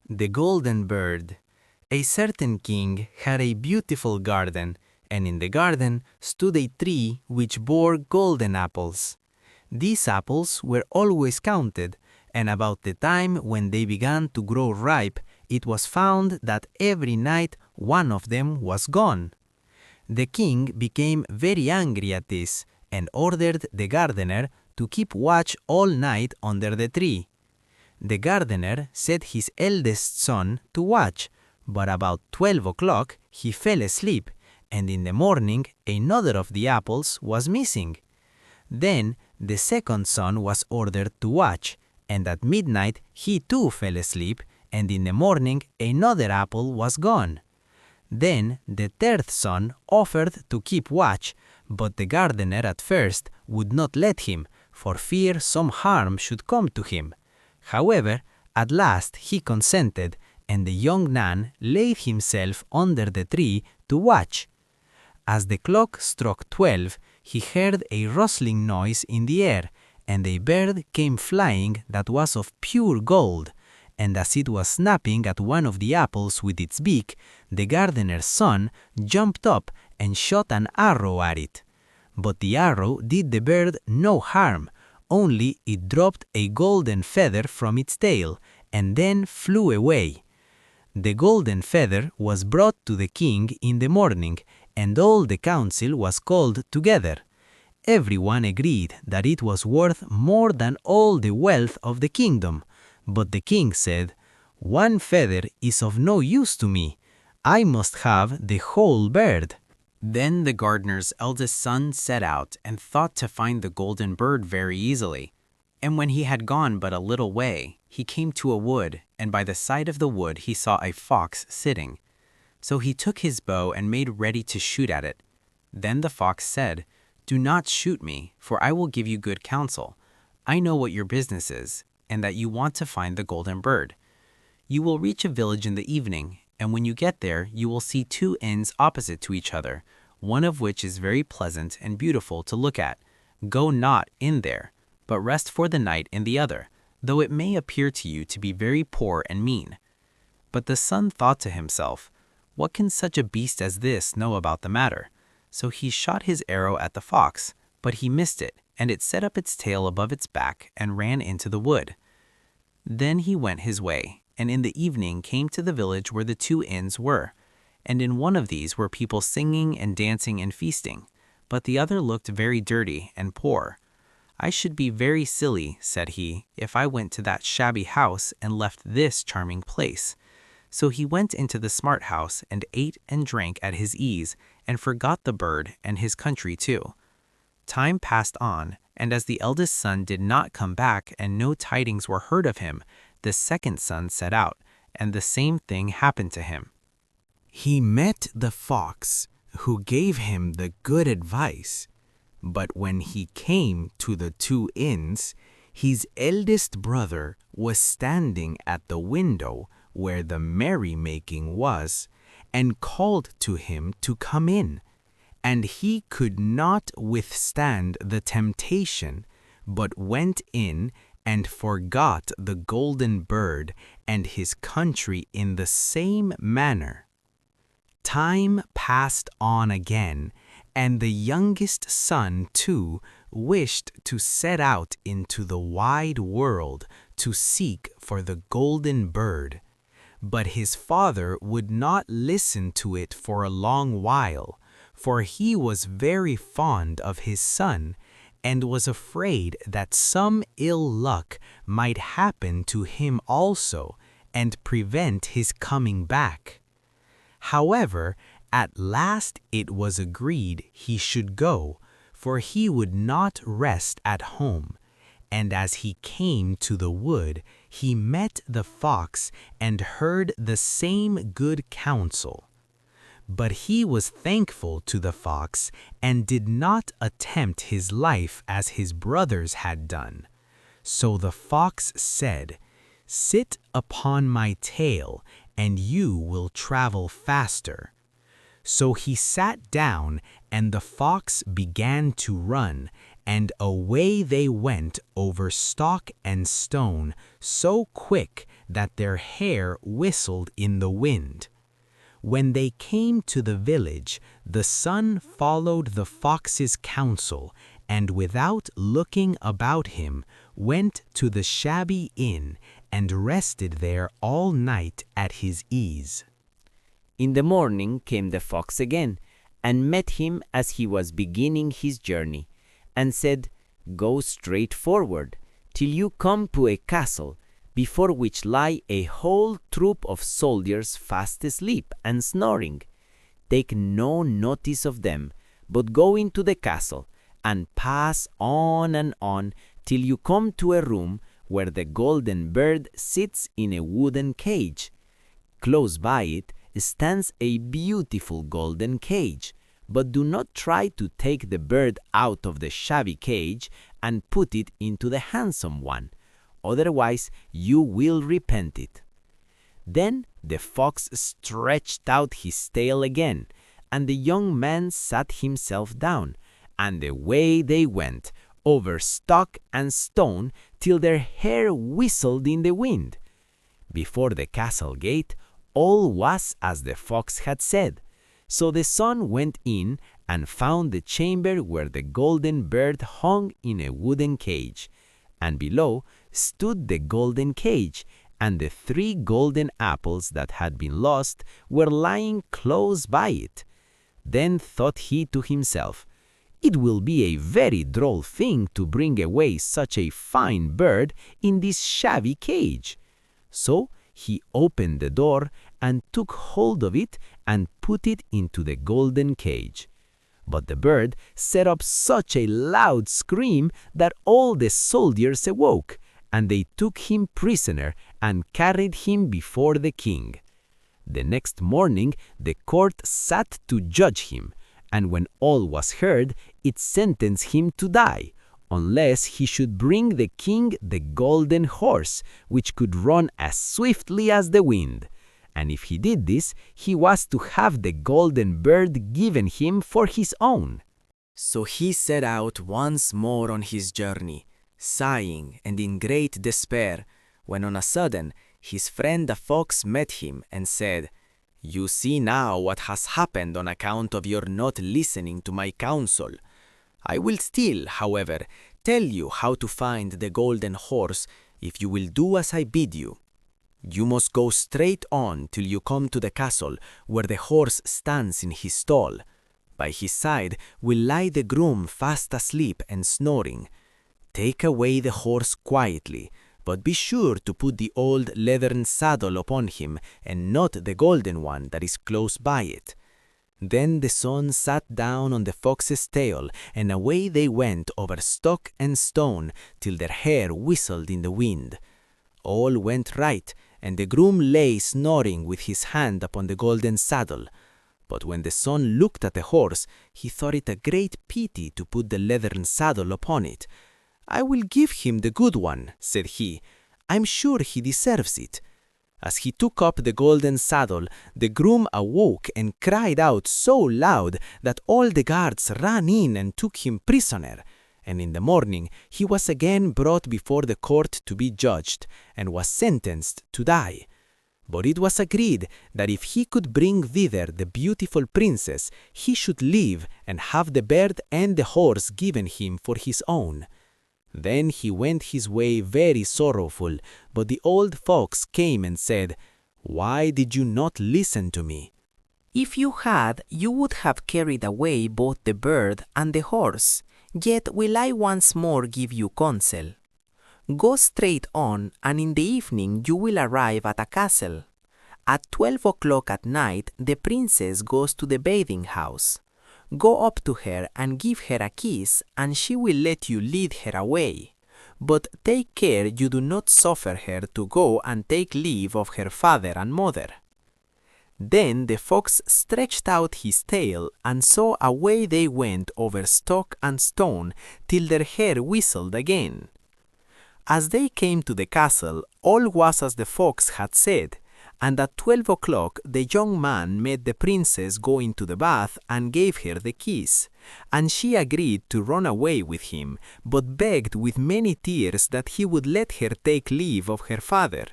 The Golden Bird. A certain king had a beautiful garden, and in the garden stood a tree which bore golden apples. These apples were always counted, and about the time when they began to grow ripe, it was found that every night one of them was gone. The king became very angry at this, and ordered the gardener to keep watch all night under the tree. The gardener set his eldest son to watch, but about 12 o'clock he fell asleep, and in the morning another of the apples was missing. Then the second son was ordered to watch, and at midnight he too fell asleep, and in the morning another apple was gone. Then the third son offered to keep watch, but the gardener at first would not let him, for fear some harm should come to him. However, at last he consented, and the young man laid himself under the tree to watch. As the clock struck 12, he heard a rustling noise in the air, and a bird came flying that was of pure gold, and as it was snapping at one of the apples with its beak, the gardener's son jumped up and shot an arrow at it. But the arrow did the bird no harm, only it dropped a golden feather from its tail, and then flew away. The golden feather was brought to the king in the morning, and all the council was called together. Everyone agreed that it was worth more than all the wealth of the kingdom, but the king said, "One feather is of no use to me. I must have the whole bird." Then the gardener's eldest son set out and thought to find the golden bird very easily. And when he had gone but a little way, he came to a wood, and by the side of the wood he saw a fox sitting. So he took his bow and made ready to shoot at it. Then the fox said, "Do not shoot me, for I will give you good counsel. I know what your business is, and that you want to find the golden bird. You will reach a village in the evening, and when you get there, you will see two inns opposite to each other, one of which is very pleasant and beautiful to look at. Go not in there, but rest for the night in the other, though it may appear to you to be very poor and mean." But the son thought to himself, "What can such a beast as this know about the matter?" So he shot his arrow at the fox, but he missed it, and it set up its tail above its back and ran into the wood. Then he went his way, and in the evening came to the village where the two inns were, and in one of these were people singing and dancing and feasting, but the other looked very dirty and poor. "I should be very silly," said he, "if I went to that shabby house and left this charming place." So he went into the smart house and ate and drank at his ease, and forgot the bird and his country too. Time passed on, and as the eldest son did not come back and no tidings were heard of him, the second son set out, and the same thing happened to him. He met the fox, who gave him the good advice. But when he came to the two inns, his eldest brother was standing at the window where the merrymaking was, and called to him to come in. And he could not withstand the temptation, but went in and forgot the golden bird and his country in the same manner. Time passed on again, and the youngest son too wished to set out into the wide world to seek for the golden bird. But his father would not listen to it for a long while, for he was very fond of his son, and was afraid that some ill luck might happen to him also, and prevent his coming back. However, at last it was agreed he should go, for he would not rest at home. And as he came to the wood, he met the fox and heard the same good counsel. But he was thankful to the fox and did not attempt his life as his brothers had done. So the fox said, "Sit upon my tail, and you will travel faster." So he sat down, and the fox began to run, and away they went over stock and stone, so quick that their hair whistled in the wind. When they came to the village, the son followed the fox's counsel, and without looking about him, went to the shabby inn and rested there all night at his ease. In the morning came the fox again, and met him as he was beginning his journey, and said, "Go straight forward, till you come to a castle, before which lie a whole troop of soldiers fast asleep and snoring. Take no notice of them, but go into the castle, and pass on till you come to a room where the golden bird sits in a wooden cage. Close by it stands a beautiful golden cage, but do not try to take the bird out of the shabby cage and put it into the handsome one, otherwise you will repent it." Then the fox stretched out his tail again, and the young man sat himself down, and away they went, over stock and stone, till their hair whistled in the wind. Before the castle gate, all was as the fox had said. So the son went in and found the chamber where the golden bird hung in a wooden cage, and below stood the golden cage, and the 3 golden apples that had been lost were lying close by it. Then thought he to himself, "It will be a very droll thing to bring away such a fine bird in this shabby cage." So he opened the door and took hold of it and put it into the golden cage. But the bird set up such a loud scream that all the soldiers awoke, and they took him prisoner and carried him before the king. The next morning the court sat to judge him, and when all was heard, it sentenced him to die, unless he should bring the king the golden horse, which could run as swiftly as the wind. And if he did this, he was to have the golden bird given him for his own. So he set out once more on his journey, sighing and in great despair, when on a sudden his friend the fox met him and said, "You see now what has happened on account of your not listening to my counsel. I will still, however, tell you how to find the golden horse if you will do as I bid you. You must go straight on till you come to the castle where the horse stands in his stall. By his side will lie the groom fast asleep and snoring. Take away the horse quietly, but be sure to put the old leathern saddle upon him and not the golden one that is close by it." Then the son sat down on the fox's tail, and away they went over stock and stone till their hair whistled in the wind. All went right, and the groom lay snoring with his hand upon the golden saddle. But when the son looked at the horse, he thought it a great pity to put the leathern saddle upon it. "I will give him the good one," said he. "I'm sure he deserves it." As he took up the golden saddle, the groom awoke and cried out so loud that all the guards ran in and took him prisoner. And in the morning he was again brought before the court to be judged, and was sentenced to die. But it was agreed that if he could bring thither the beautiful princess, he should live and have the bird and the horse given him for his own. Then he went his way very sorrowful, but the old fox came and said, "Why did you not listen to me? If you had, you would have carried away both the bird and the horse. Yet will I once more give you counsel. Go straight on, and in the evening you will arrive at a castle. At 12 o'clock at night the princess goes to the bathing house. Go up to her and give her a kiss, and she will let you lead her away. But take care you do not suffer her to go and take leave of her father and mother." Then the fox stretched out his tail, and so away they went over stock and stone till their hair whistled again. As they came to the castle, all was as the fox had said, and at 12 o'clock the young man met the princess going to the bath and gave her the kiss, and she agreed to run away with him, but begged with many tears that he would let her take leave of her father.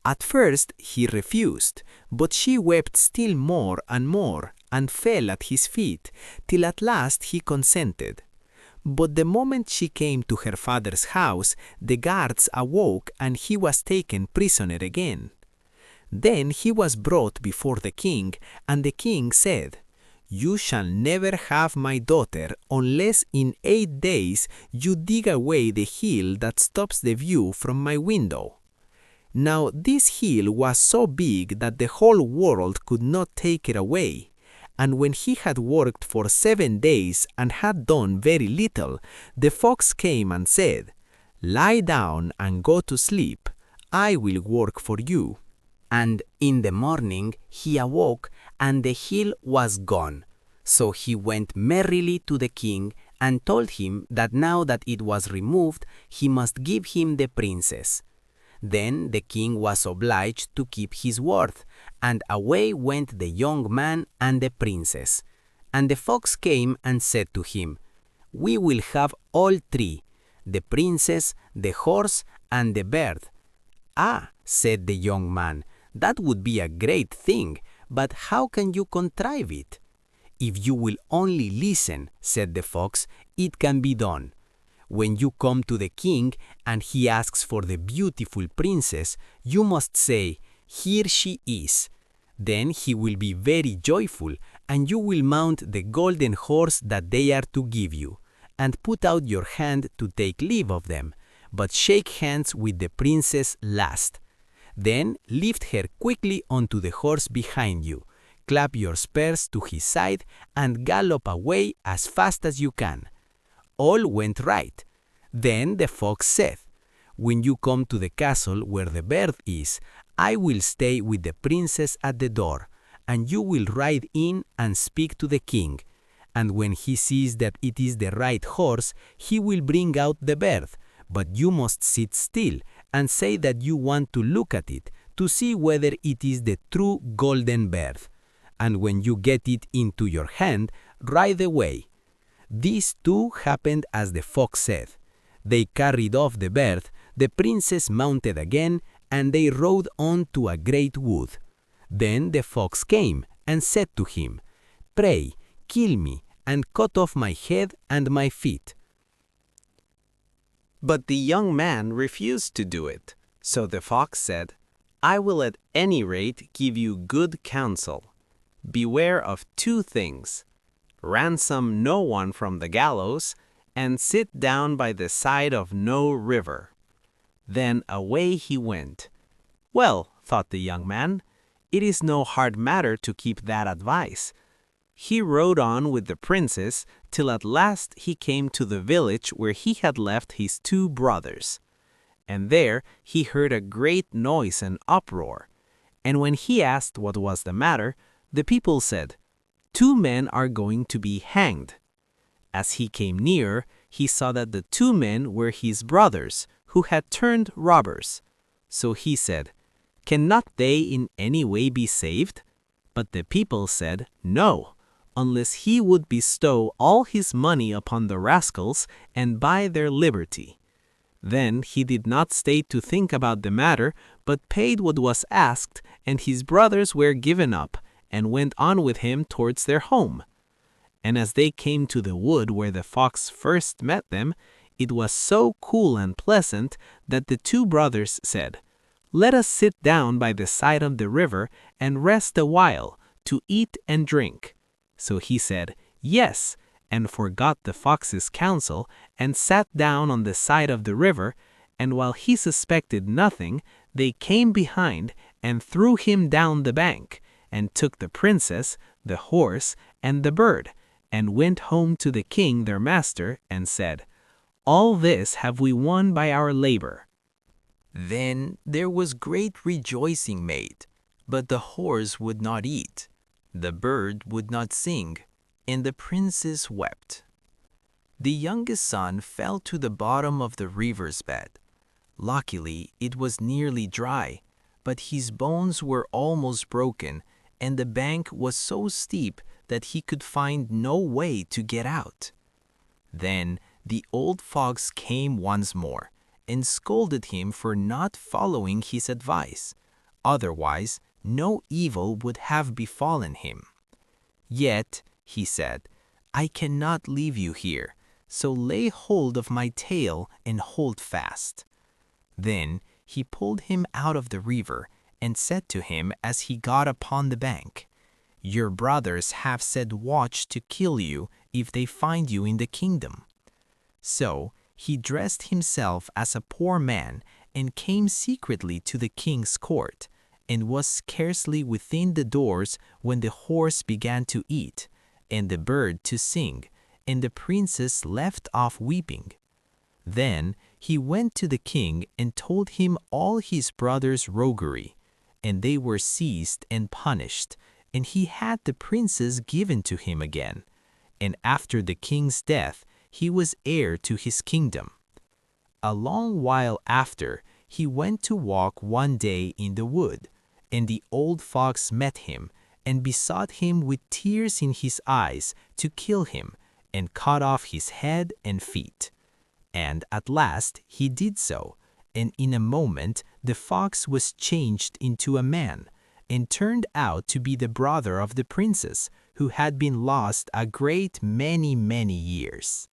At first he refused, but she wept still more and fell at his feet, till at last he consented. But the moment she came to her father's house, the guards awoke and he was taken prisoner again. Then he was brought before the king, and the king said, "You shall never have my daughter unless in 8 days you dig away the hill that stops the view from my window." Now this hill was so big that the whole world could not take it away. And when he had worked for 7 days and had done very little, the fox came and said, "Lie down and go to sleep. I will work for you." And in the morning he awoke, and the hill was gone. So he went merrily to the king and told him that now that it was removed, he must give him the princess. Then the king was obliged to keep his word, and away went the young man and the princess. And the fox came and said to him, "We will have all 3, the princess, the horse, and the bird." "Ah," said the young man, "that would be a great thing, but how can you contrive it?" "If you will only listen," said the fox, "it can be done. When you come to the king and he asks for the beautiful princess, you must say, 'Here she is.' Then he will be very joyful, and you will mount the golden horse that they are to give you, and put out your hand to take leave of them, but shake hands with the princess last. Then lift her quickly onto the horse behind you, clap your spurs to his side, and gallop away as fast as you can." All went right. Then the fox said, "When you come to the castle where the bird is, I will stay with the princess at the door, and you will ride in and speak to the king. And when he sees that it is the right horse, he will bring out the bird, but you must sit still and say that you want to look at it to see whether it is the true golden bird. And when you get it into your hand, ride away." This too happened as the fox said. They carried off the bird, the princess mounted again, and they rode on to a great wood. Then the fox came and said to him, "Pray, kill me and cut off my head and my feet." But the young man refused to do it. So the fox said, "I will at any rate give you good counsel. Beware of 2 things. Ransom no one from the gallows, and sit down by the side of no river." Then away he went. "Well," thought the young man, "it is no hard matter to keep that advice." He rode on with the princess till at last he came to the village where he had left his 2 brothers. And there he heard a great noise and uproar. And when he asked what was the matter, the people said, "2 men are going to be hanged." As he came near, he saw that the 2 men were his brothers, who had turned robbers. So he said, "Cannot they in any way be saved?" But the people said, "No, unless he would bestow all his money upon the rascals and buy their liberty." Then he did not stay to think about the matter, but paid what was asked, and his brothers were given up, and went on with him towards their home. And as they came to the wood where the fox first met them, it was so cool and pleasant that the 2 brothers said, "Let us sit down by the side of the river and rest a while, to eat and drink." So he said, "Yes," and forgot the fox's counsel, and sat down on the side of the river, and while he suspected nothing, they came behind and threw him down the bank, and took the princess, the horse, and the bird, and went home to the king their master, and said, "All this have we won by our labor." Then there was great rejoicing made, but the horse would not eat, the bird would not sing, and the princess wept. The youngest son fell to the bottom of the river's bed. Luckily, it was nearly dry, but his bones were almost broken, and the bank was so steep that he could find no way to get out. Then the old fox came once more, and scolded him for not following his advice. Otherwise, no evil would have befallen him. Yet, he said, I cannot leave you here, so lay hold of my tail and hold fast. Then he pulled him out of the river and said to him as he got upon the bank, Your brothers have set watch to kill you if they find you in the kingdom. So he dressed himself as a poor man and came secretly to the king's court, and was scarcely within the doors when the horse began to eat, and the bird to sing, and the princess left off weeping. Then he went to the king and told him all his brothers' roguery, and they were seized and punished, and he had the princess given to him again. And after the king's death, he was heir to his kingdom. A long while after, he went to walk one day in the wood, and the old fox met him, and besought him with tears in his eyes to kill him, and cut off his head and feet. And at last he did so, and in a moment the fox was changed into a man, and turned out to be the brother of the princess, who had been lost a great many years.